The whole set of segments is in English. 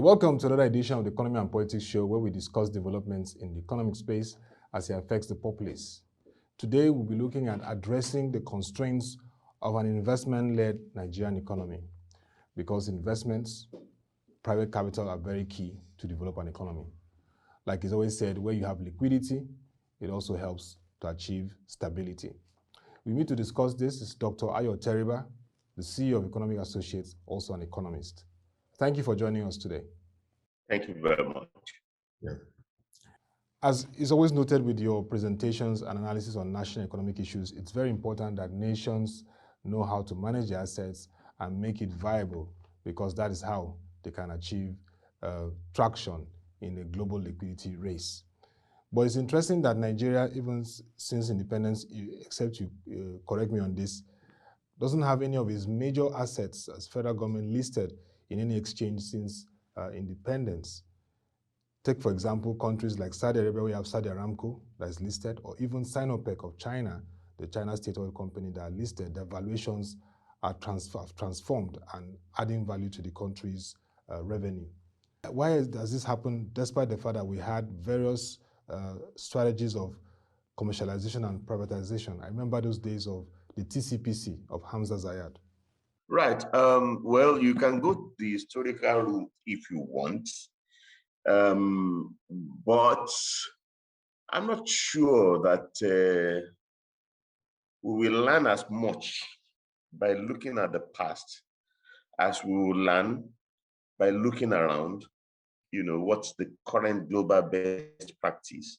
Welcome to another edition of the Economy and Politics Show, where we discuss developments in the economic space as it affects the populace. Today, we'll be looking at addressing the constraints of an investment-led Nigerian economy, because investments, private capital are very key to develop an economy. Like it's always said, where you have liquidity, it also helps to achieve stability. We meet to discuss this is Dr. Ayo Teriba, the CEO of Economic Associates, also an economist. Thank you for joining us today. Thank you very much. Yeah. As is always noted with your presentations and analysis on national economic issues, it's very important that nations know how to manage their assets and make it viable, because that is how they can achieve traction in a global liquidity race. But it's interesting that Nigeria, even since independence, except you correct me on this, doesn't have any of its major assets as federal government listed in any exchange since independence. Take, for example, countries like Saudi Arabia, where you have Saudi Aramco that is listed, or even Sinopec of China, the China state oil company that are listed. Their valuations are transformed and adding value to the country's revenue. Why does this happen despite the fact that we had various strategies of commercialization and privatization? I remember those days of the TCPC of Hamza Zayad. Right. Well, you can go the historical route if you want, but I'm not sure that we will learn as much by looking at the past as we will learn by looking around, what's the current global best practice,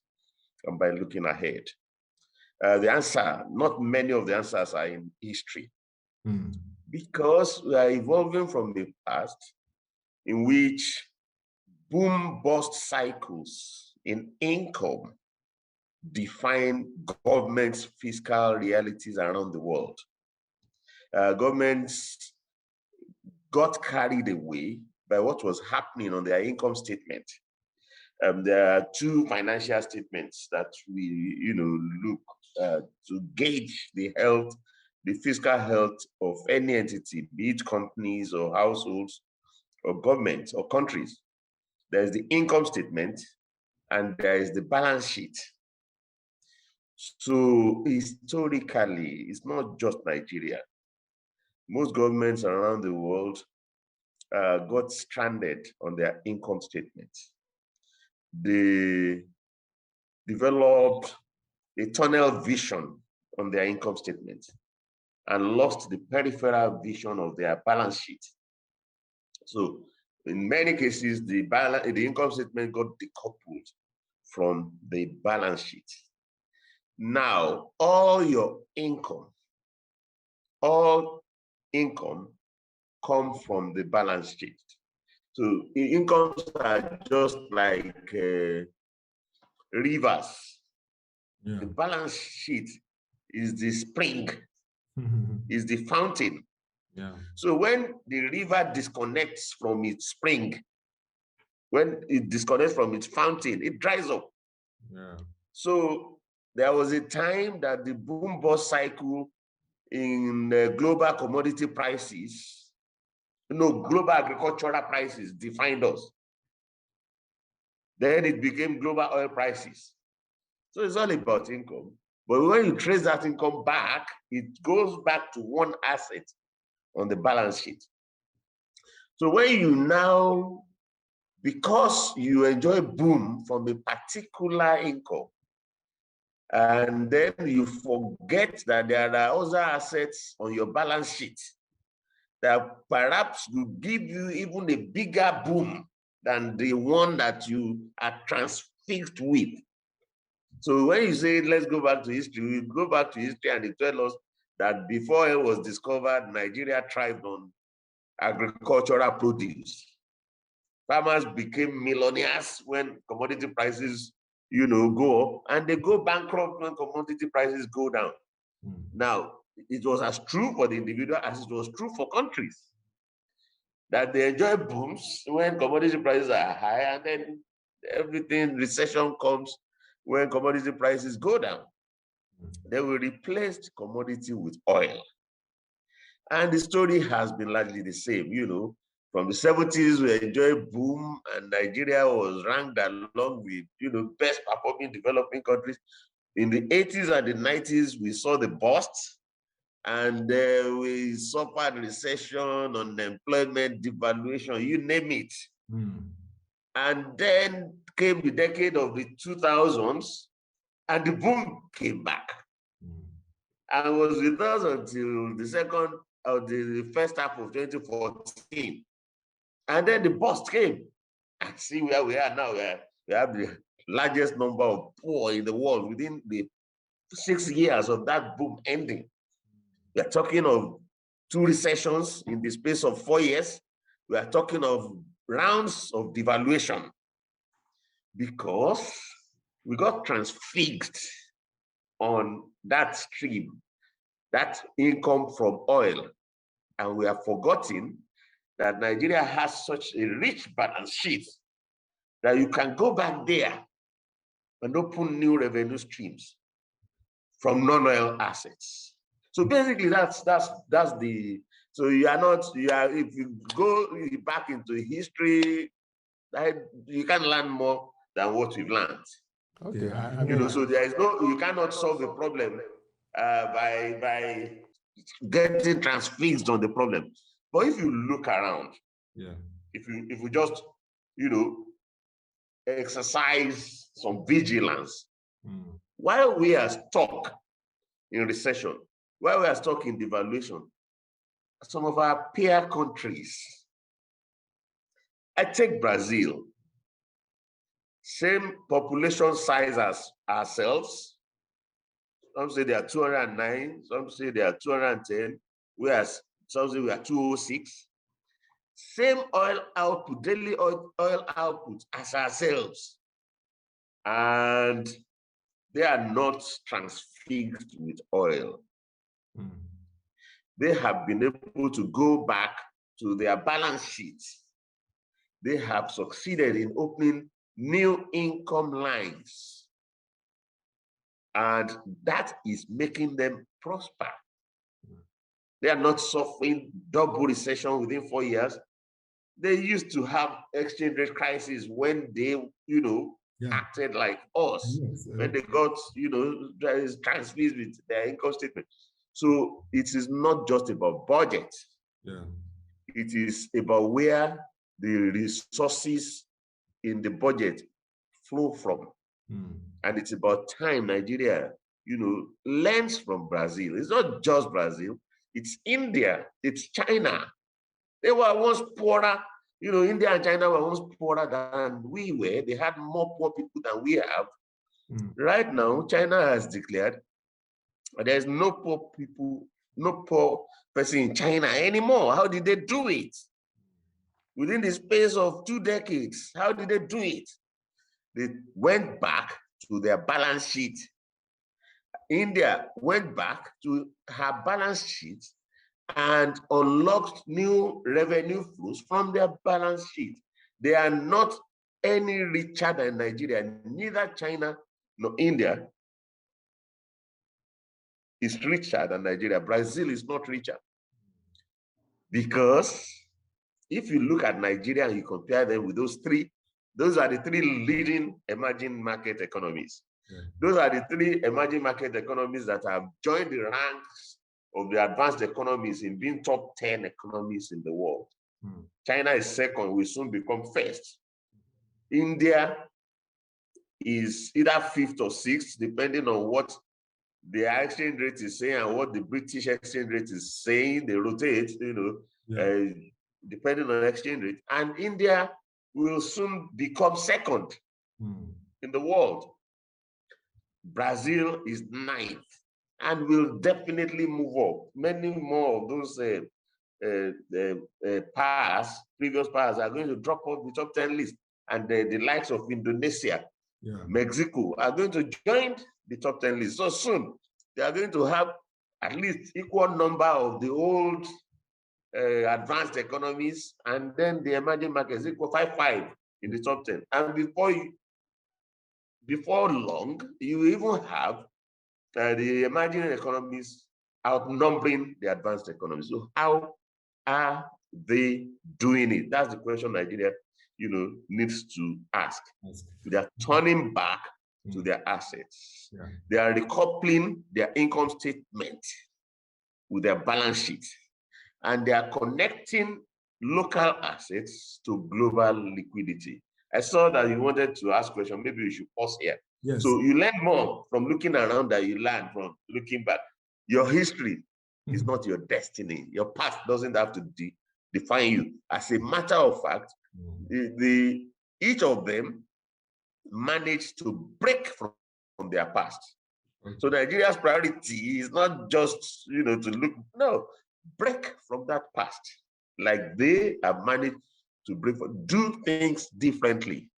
and by looking ahead. The answer, not many of the answers are in history. Because we are evolving from the past in which boom-bust cycles in income define governments' fiscal realities around the world. Governments got carried away by what was happening on their income statement. There are two financial statements that we look to gauge the fiscal health of any entity, be it companies or households or governments or countries. There's the income statement and there is the balance sheet. So historically, it's not just Nigeria. Most governments around the world got stranded on their income statements. They developed a tunnel vision on their income statement and lost the peripheral vision of their balance sheet. So in many cases, the income statement got decoupled from the balance sheet. Now, all income come from the balance sheet. So incomes are just like rivers. Yeah. The balance sheet is the spring, is the fountain. Yeah. So when the river disconnects from its spring, when it disconnects from its fountain, it dries up. Yeah. So there was a time that the boom-bust cycle in global commodity prices, global agricultural prices defined us. Then it became global oil prices. So it's all about income. But when you trace that income back, it goes back to one asset on the balance sheet. So when you now, because you enjoy boom from a particular income, and then you forget that there are other assets on your balance sheet that perhaps will give you even a bigger boom than the one that you are transfixed with. So when you say, let's go back to history, we go back to history and it tells us that before it was discovered, Nigeria thrived on agricultural produce. Farmers became millionaires when commodity prices, go up, and they go bankrupt when commodity prices go down. Now, it was as true for the individual as it was true for countries, that they enjoy booms when commodity prices are high, and then recession comes when commodity prices go down. They will replace commodity with oil. And the story has been largely the same, From the 70s, we enjoyed boom, and Nigeria was ranked along with, best performing developing countries. In the 80s and the 90s, we saw the bust, and we suffered recession, unemployment, devaluation, you name it. And then came the decade of the 2000s, and the boom came back. And was with us until the first half of 2014. And then the bust came. And see where we are now. We have the largest number of poor in the world within the 6 years of that boom ending. We are talking of 2 recessions in the space of 4 years. We are talking of rounds of devaluation because we got transfixed on that stream, that income from oil. And we have forgotten that Nigeria has such a rich balance sheet that you can go back there and open new revenue streams from non-oil assets. So basically, that's the. So if you go back into history, you can learn more than what we've learned. Okay, so there is you cannot solve a problem by getting transfixed on the problem. But if you look around, if you just exercise some vigilance, while we are stuck in recession, while we are stuck in devaluation, some of our peer countries, I take Brazil, same population size as ourselves. Some say they are 209, some say they are 210, whereas some say we are 206. Same oil output, daily oil output as ourselves. And they are not transfixed with oil. They have been able to go back to their balance sheets. They have succeeded in opening new income lines. And that is making them prosper. They are not suffering double recession within 4 years. They used to have exchange rate crisis when they, acted like us, when they got, transfixed with their income statement. So it is not just about budget. It is about where the resources in the budget flow from. And it's about time Nigeria, learns from Brazil. It's not just Brazil, it's India, it's China. They were once poorer. India and China were once poorer than we were. They had more poor people than we have. Right now, China has declared there's no poor people, no poor person in China anymore. How did they do it? Within the space of 2 decades, how did they do it? They went back to their balance sheet. India went back to her balance sheet and unlocked new revenue flows from their balance sheet. They are not any richer than Nigeria. Neither China nor India is richer than Nigeria. Brazil is not richer. Because if you look at Nigeria and you compare them with those are the 3 leading emerging market economies. Those are the 3 emerging market economies that have joined the ranks of the advanced economies in being top 10 economies in the world. China is second, will soon become first. India is either 5th or 6th, depending on what the exchange rate is saying and what the British exchange rate is saying. They rotate, depending on exchange rate. And India will soon become second in the world. Brazil is 9th and will definitely move up. Many more of those previous powers are going to drop off the top 10 list. And the likes of Indonesia, Mexico are going to join the top 10 list. So soon, they are going to have at least equal number of the old advanced economies, and then the emerging markets equal 5 in the top 10. And before long, you even have the emerging economies outnumbering the advanced economies. So how are they doing it? That's the question Nigeria, needs to ask. They are turning back to their assets. Yeah. They are recoupling their income statement with their balance sheet, and they are connecting local assets to global liquidity. I saw that you wanted to ask a question. Maybe we should pause here. Yes. So you learn more from looking around than you learn from looking back. Your history is not your destiny. Your past doesn't have to define you. As a matter of fact, each of them managed to break from their past. Okay. So Nigeria's priority is not just to look, break from that past. Like they have managed to do things differently.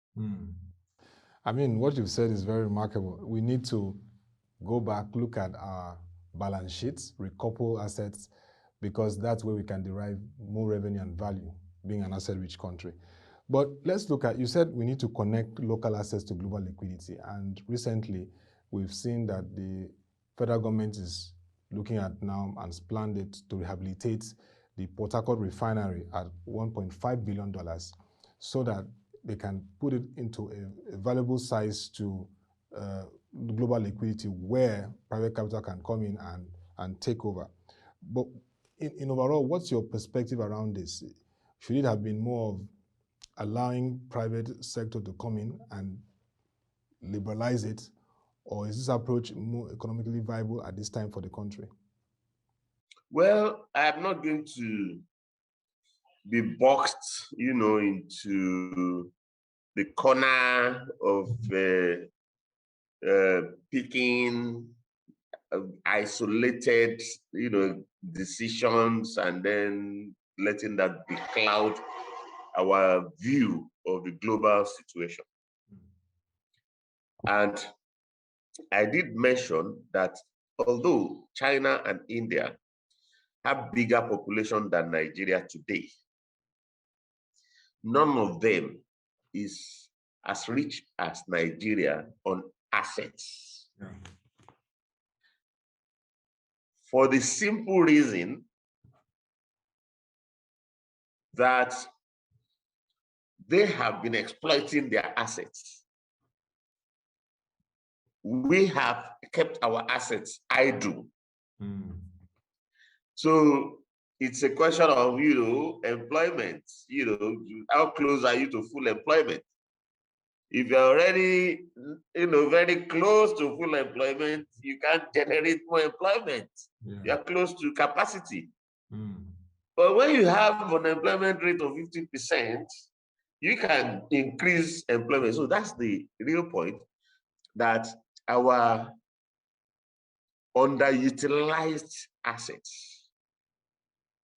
I mean, what you've said is very remarkable. We need to go back, look at our balance sheets, recouple assets, because that's where we can derive more revenue and value, being an asset-rich country. But let's look at, you said we need to connect local assets to global liquidity. And recently, we've seen that the federal government is looking at now and has planned it to rehabilitate the Port Harcourt refinery at $1.5 billion so that they can put it into a valuable size to global liquidity where private capital can come in and take over. But in overall, what's your perspective around this? Should it have been more of allowing private sector to come in and liberalize it, or is this approach more economically viable at this time for the country? Well, I'm not going to be boxed, into the corner of picking isolated, decisions and then letting that becloud our view of the global situation. And I did mention that although China and India have bigger population than Nigeria today, none of them is as rich as Nigeria on assets. Yeah. For the simple reason that they have been exploiting their assets. We have kept our assets idle. So it's a question of, employment, how close are you to full employment? If you're already, very close to full employment, you can't generate more employment. Yeah. You're close to capacity. But when you have an unemployment rate of 50%, you can increase employment. So that's the real point, that our underutilized assets,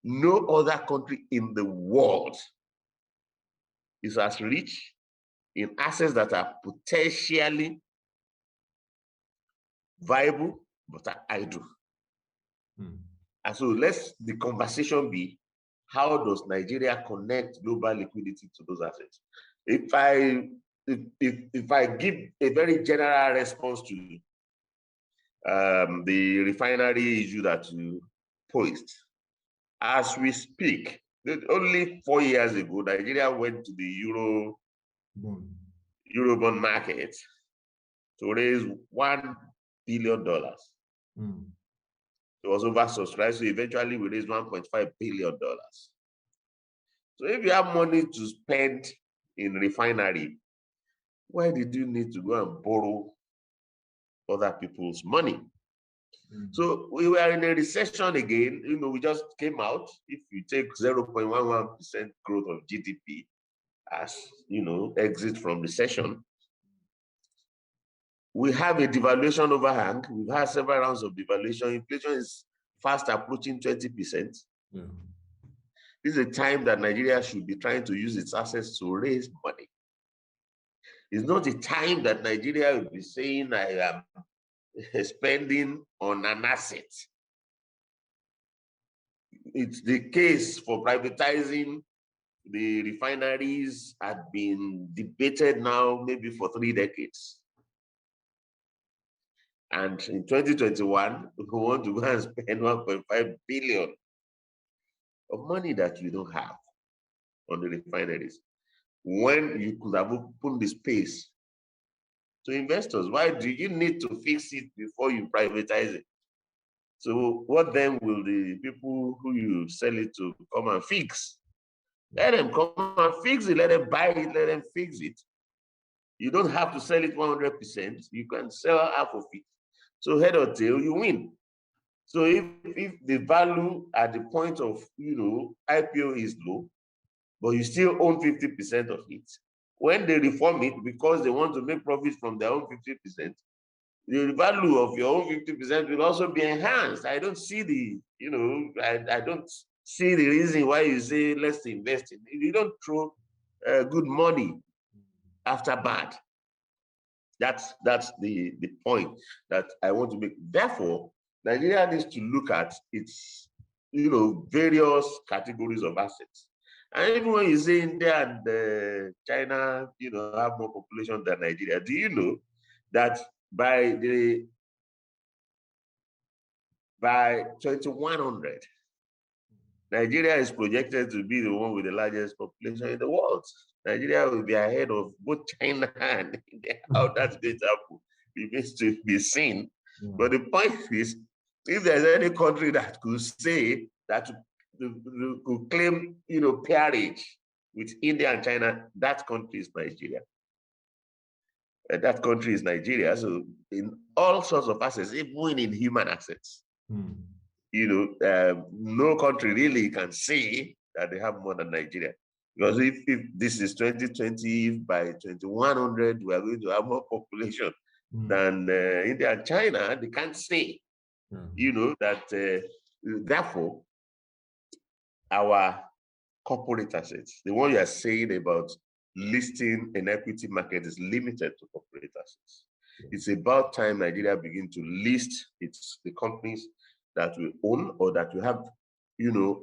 no other country in the world is as rich in assets that are potentially viable but are idle. And so the conversation be, how does Nigeria connect global liquidity to those assets? If I give a very general response to the refinery issue that you posed, as we speak, only 4 years ago, Nigeria went to the Eurobond market to raise $1 billion. It was oversubscribed, so eventually we raised $1.5 billion. So if you have money to spend in refinery, why did you need to go and borrow other people's money? So we were in a recession again. We just came out. If you take 0.11% growth of GDP as, exit from recession, we have a devaluation overhang. We've had several rounds of devaluation. Inflation is fast approaching 20%. Yeah. This is a time that Nigeria should be trying to use its assets to raise money. It's not a time that Nigeria will be saying, I am spending on an asset. It's the case for privatizing the refineries had been debated now maybe for 3 decades. And in 2021, we want to go and spend 1.5 billion of money that you don't have on the refineries when you could have opened the space to investors? Why do you need to fix it before you privatize it? So what then will the people who you sell it to come and fix? Let them come and fix it. Let them buy it. Let them fix it. You don't have to sell it 100%. You can sell half of it. So head or tail, you win. So if the value at the point of IPO is low, but you still own 50% of it, when they reform it because they want to make profit from their own 50%, the value of your own 50% will also be enhanced. I don't see I don't see the reason why you say let's invest in it. You don't throw good money after bad. That's the point that I want to make. Therefore, Nigeria needs to look at its various categories of assets. And even when you say India and China, have more population than Nigeria, do you know that by 2100, Nigeria is projected to be the one with the largest population in the world. Nigeria will be ahead of both China and India. How that's going to happen remains to be seen. Yeah. But the point is, if there's any country that could say that could claim, peerage with India and China, that country is Nigeria. That country is Nigeria. So in all sorts of assets, even in human assets, no country really can say that they have more than Nigeria. Because if this is 2020, by 2100, we are going to have more population than India and China, they can't say, that therefore, our corporate assets, the one you are saying about listing an equity market, is limited to corporate assets. It's about time Nigeria begin to list the companies that we own or that we have,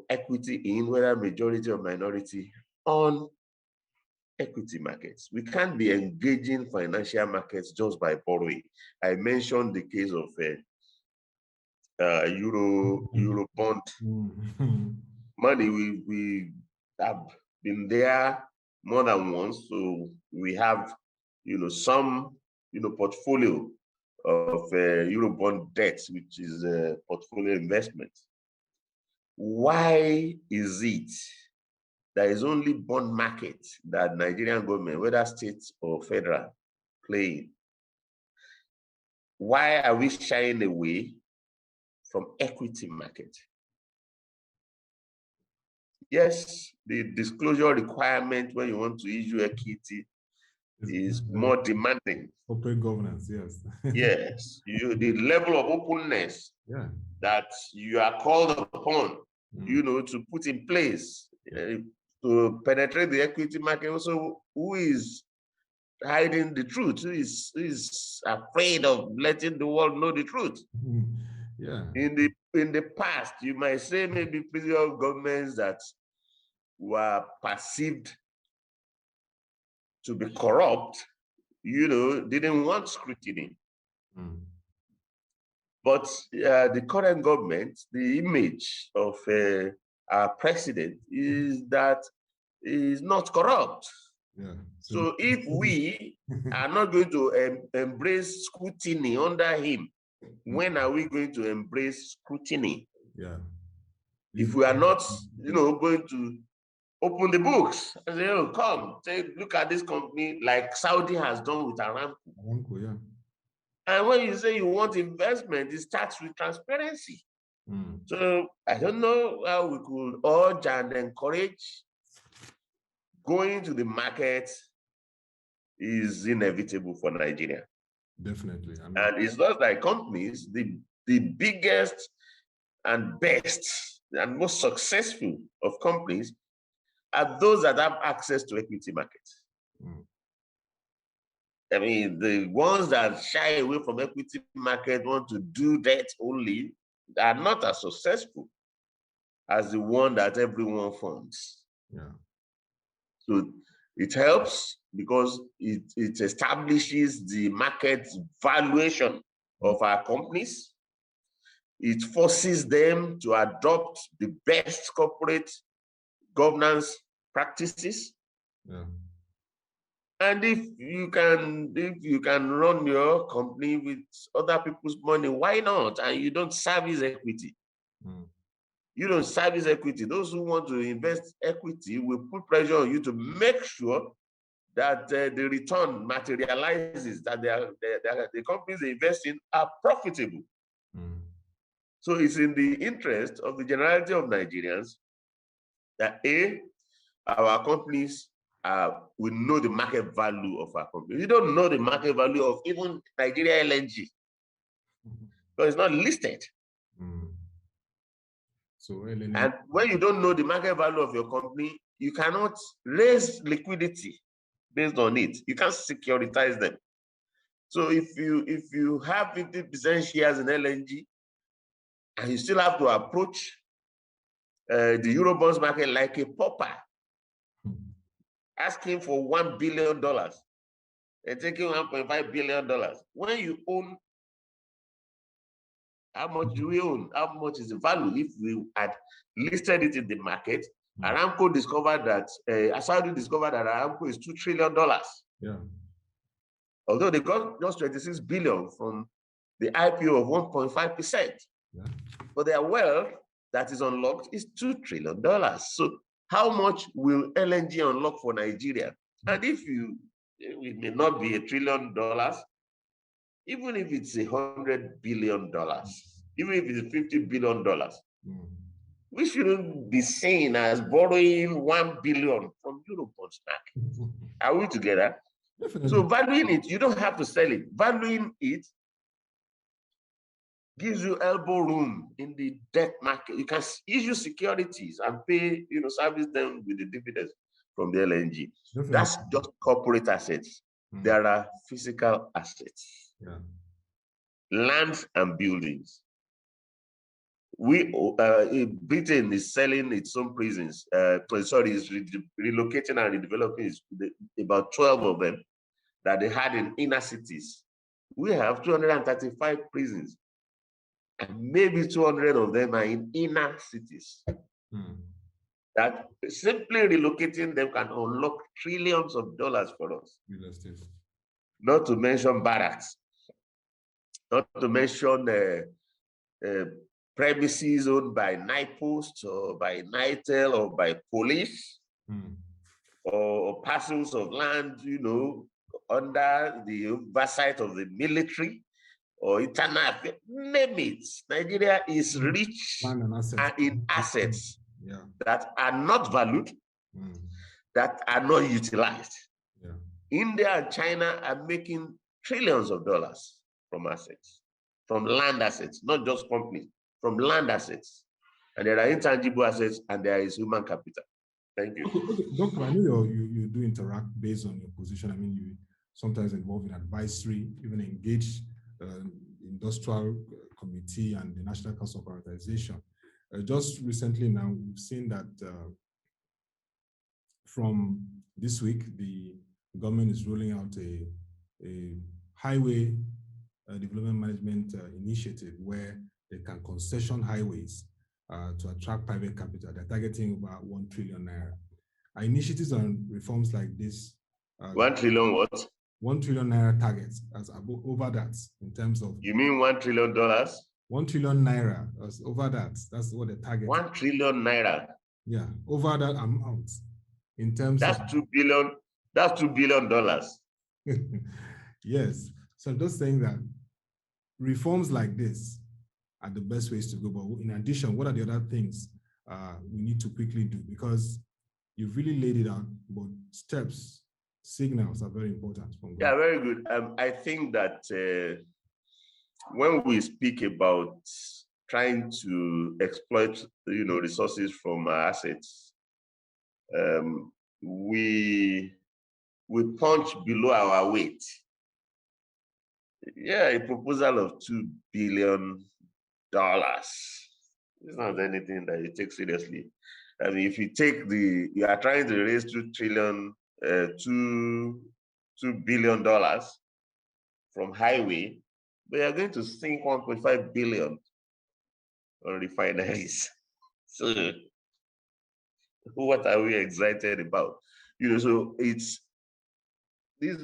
equity in, whether majority or minority, on equity markets. We can't be engaging financial markets just by borrowing. I mentioned the case of Euro bond money. We have been there more than once, so we have, some, portfolio of Eurobond debt, which is a portfolio investment. Why is it there is only bond market that Nigerian government, whether state or federal, play? Why are we shying away from equity market? Yes, the disclosure requirement when you want to issue equity is more demanding. Corporate governance, yes. Yes, the level of openness that you are called upon, to put in place to penetrate the equity market. Also, who is hiding the truth? Who is afraid of letting the world know the truth? Yeah. In the past, you might say maybe previous governments that were perceived to be corrupt, didn't want scrutiny. But the current government, the image of our president is that he is not corrupt. Yeah. So if we are not going to embrace scrutiny under him, when are we going to embrace scrutiny? Yeah. If we are not, going to open the books and say, oh, come, look at this company, like Saudi has done with Aramco. Aramco, yeah. And when you say you want investment, it starts with transparency. So I don't know how we could urge and encourage. Going to the market is inevitable for Nigeria. Definitely. And it's not like companies, the biggest and best and most successful of companies are those that have access to equity markets. I mean, the ones that shy away from equity market, want to do that only, are not as successful as the one that everyone funds. Yeah. So it helps because it establishes the market valuation of our companies. It forces them to adopt the best corporate governance practices. Yeah. And if you can run your company with other people's money, why not? And you don't service equity. You don't service equity. Those who want to invest equity will put pressure on you to make sure that the return materializes, that the companies they invest in are profitable. So it's in the interest of the generality of Nigerians that our companies will know the market value of our company. You don't know the market value of even Nigeria LNG, because it's not listed. So LNG, and when you don't know the market value of your company, you cannot raise liquidity based on it. You can't securitize them. So if you have 50% shares in LNG, and you still have to approach the Eurobonds market like a pauper, asking for $1 billion and taking $1.5 billion. When you own, how much do we own? How much is the value? If we had listed it in the market, Aramco discovered that, Saudi discovered that Aramco is $2 trillion. Yeah. Although they got just 26 billion from the IPO of 1.5%. Yeah. But their wealth that is unlocked is $2 trillion. So how much will LNG unlock for Nigeria? And if it may not be $1 trillion, even if it's $100 billion, even if it's $50 billion, we shouldn't be seen as borrowing 1 billion from Eurobonds market. Are we together? Definitely. So valuing it, you don't have to sell it. Valuing it gives you elbow room in the debt market. You can issue securities and pay, service them with the dividends from the LNG. Definitely. That's just corporate assets. There are physical assets. Yeah. Lands and buildings. Britain is selling its own prisons. Is relocating and redeveloping about 12 of them that they had in inner cities. We have 235 prisons, and maybe 200 of them are in inner cities. That simply relocating them can unlock trillions of dollars for us. Not to mention barracks, not to mention premises owned by NIPOST or by NITEL or by police, or parcels of land, under the oversight of the military or internal, name it. Nigeria is rich in assets that are not valued, that are not utilized. Yeah. India and China are making trillions of dollars from assets, from land assets, not just companies, from land assets. And there are intangible assets and there is human capital. Thank you. Okay, Doctor, I know you do interact based on your position. I mean, you sometimes involved in advisory, even engage industrial committee and the National Council of Privatization. Just recently now, we've seen that from this week, the government is rolling out a highway development management initiative where they can concession highways to attract private capital. They're targeting about 1 trillion naira. Our initiatives and reforms like this. 1 trillion what? 1 trillion naira targets as over that in terms of. You mean $1 trillion? 1 trillion naira over that. That's what the target. 1 trillion naira. Yeah, over that amount in terms of. That's $2 billion. That's $2 billion. Yes. So I'm just saying that reforms like this are the best ways to go. But in addition, what are the other things we need to quickly do? Because you've really laid it out, but steps, signals are very important. Yeah, very good. I think that when we speak about trying to exploit, resources from our assets, we punch below our weight. Yeah, a proposal of $2 billion. It's not anything that you take seriously. I mean, if you are trying to raise $2 billion from highway, but you're going to sink $1.5 billion on refineries. So what are we excited about? So it's this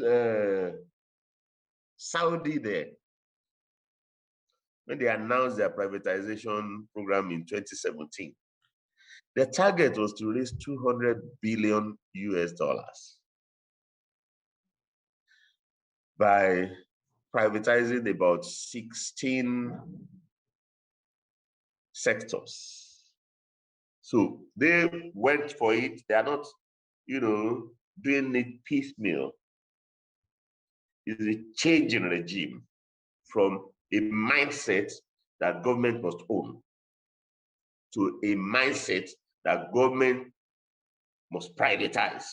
Saudi there, when they announced their privatization program in 2017, the target was to raise 200 billion US dollars by privatizing about 16 sectors. So they went for it. They are not, doing it piecemeal. It's a change in regime from a mindset that government must own to a mindset that government must privatize.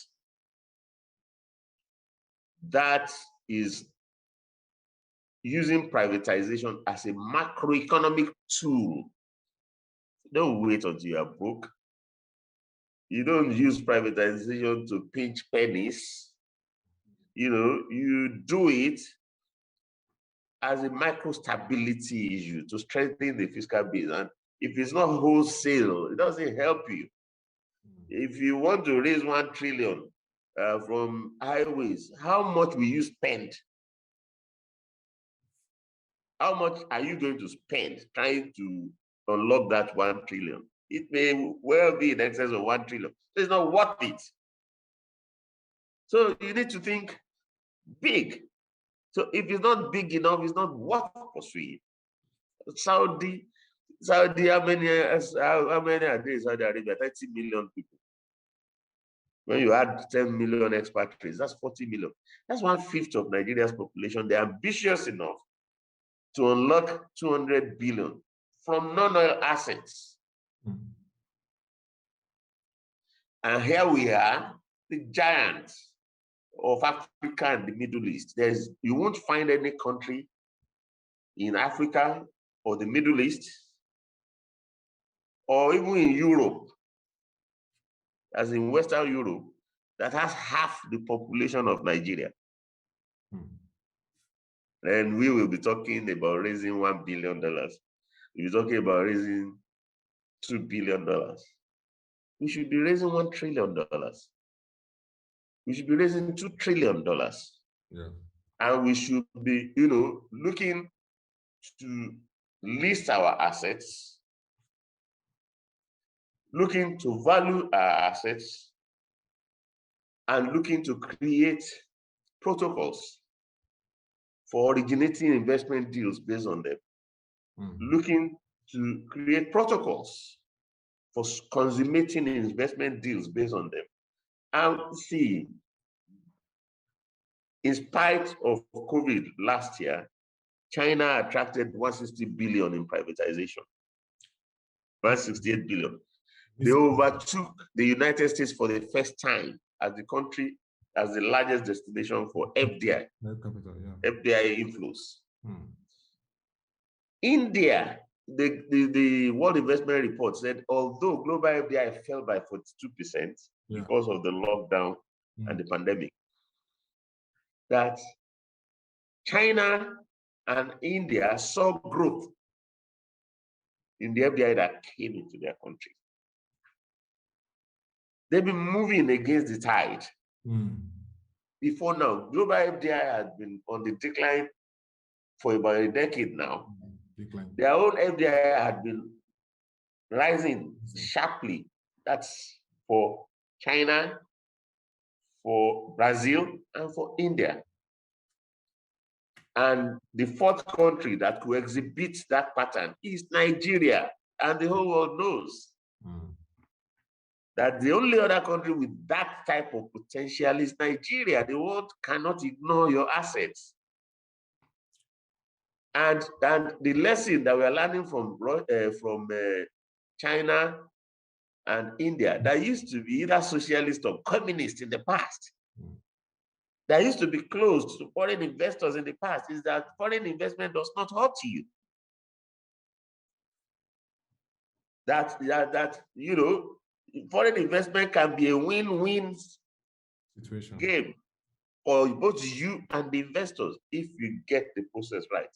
That is using privatization as a macroeconomic tool. Don't wait until you are broke. You don't use privatization to pinch pennies. You do it as a micro stability issue to strengthen the fiscal base. And if it's not wholesale, it doesn't help you. If you want to raise 1 trillion from highways, how much will you spend? How much are you going to spend trying to unlock that 1 trillion? It may well be in excess of 1 trillion. So it's not worth it. So you need to think big. So if it's not big enough, it's not worth pursuing. Saudi, how many are there in Saudi Arabia? 30 million people. When you add 10 million expatriates, that's 40 million. That's 1/5 of Nigeria's population. They're ambitious enough to unlock 200 billion from non-oil assets. And here we are, the giants of Africa and the Middle East. You won't find any country in Africa or the Middle East or even in Europe, as in Western Europe, that has half the population of Nigeria. And we will be talking about raising $1 billion. We'll be talking about raising $2 billion. We should be raising $1 trillion. We should be raising $2 trillion. Yeah. And we should be, looking to list our assets, looking to value our assets, and looking to create protocols for originating investment deals based on them. Looking to create protocols for consummating investment deals based on them. And see, in spite of COVID last year, China attracted 160 billion in privatization, 168 billion. They overtook the United States for the first time as the country as the largest destination for FDI, FDI inflows. India, the World Investment Report said, although global FDI fell by 42% because of the lockdown and the pandemic, that China and India saw growth in the FDI that came into their country. They've been moving against the tide. Before now, global FDI has been on the decline for about a decade now. Their own FDI had been rising sharply. That's for China, for Brazil, and for India. And the fourth country that could exhibit that pattern is Nigeria. And the whole world knows that the only other country with that type of potential is Nigeria. The world cannot ignore your assets. And the lesson that we're learning from China and India, that used to be either socialist or communist in the past, that used to be closed to foreign investors in the past, is that foreign investment does not hurt you. That foreign investment can be a win-win situation game for both you and the investors if you get the process right.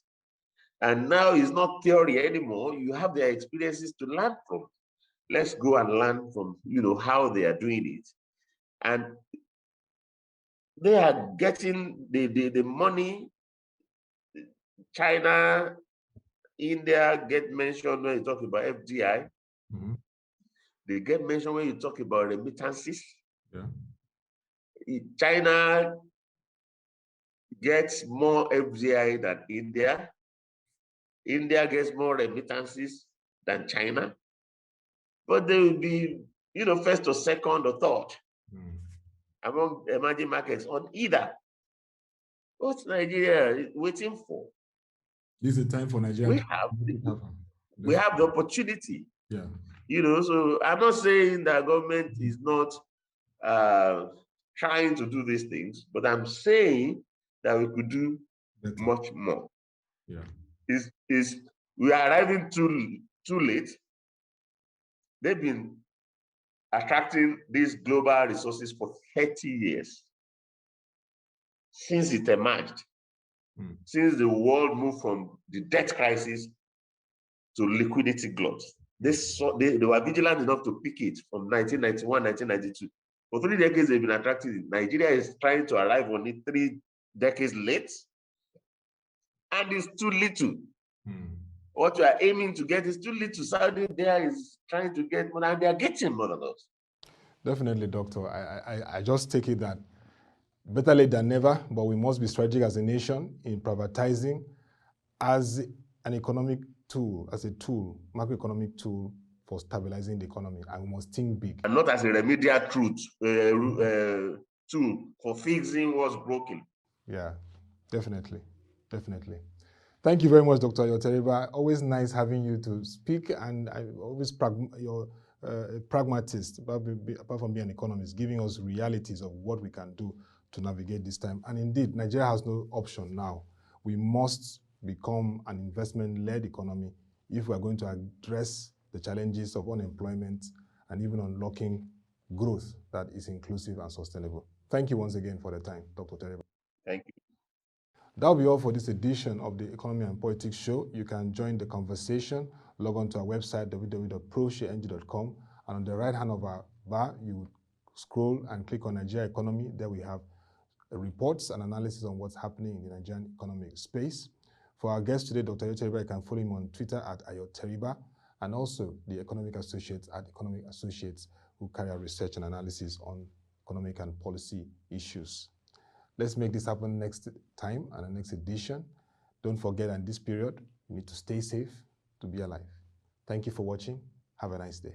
And now it's not theory anymore. You have their experiences to learn from. Let's go and learn from, how they are doing it. And they are getting the money. China, India get mentioned when you talk about FDI. Mm-hmm. They get mentioned when you talk about remittances. Yeah. China gets more FDI than India. India gets more remittances than China. But they will be, first or second or third among emerging markets on either. What's Nigeria waiting for? This is the time for Nigeria to make it happen. We have the opportunity. Yeah. So I'm not saying that government is not trying to do these things, but I'm saying that we could do better, much more. Yeah. Is we are arriving too late. They've been attracting these global resources for 30 years since it emerged, since the world moved from the debt crisis to liquidity glut. They were vigilant enough to pick it from 1991, 1992. For 3 decades, they've been attracting it. Nigeria is trying to arrive on it 3 decades late, and it's too little. What you are aiming to get is too little. Saudi there is trying to get more, and they are getting more than us. Definitely, Doctor. I just take it that better late than never, but we must be strategic as a nation in privatizing as an economic tool, as a tool, macroeconomic tool for stabilizing the economy, and we must think big. And not as a remedial tool for fixing what's broken. Yeah, definitely, definitely. Thank you very much, Dr. Ayo Teriba. Always nice having you to speak, and I always you're a pragmatist, apart from being an economist, giving us realities of what we can do to navigate this time. And indeed, Nigeria has no option now. We must become an investment-led economy if we are going to address the challenges of unemployment and even unlocking growth that is inclusive and sustainable. Thank you once again for the time, Dr. Teriba. Thank you. That'll be all for this edition of the Economy and Politics Show. You can join the conversation, log on to our website, www.proshareng.com, and on the right hand of our bar, you would scroll and click on Nigeria Economy. There we have reports and analysis on what's happening in the Nigerian economic space. For our guest today, Dr. Ayo Teriba, you can follow him on Twitter at Ayo Teriba, and also the Economic Associates at Economic Associates, who carry out research and analysis on economic and policy issues. Let's make this happen next time and the next edition. Don't forget, in this period, you need to stay safe to be alive. Thank you for watching. Have a nice day.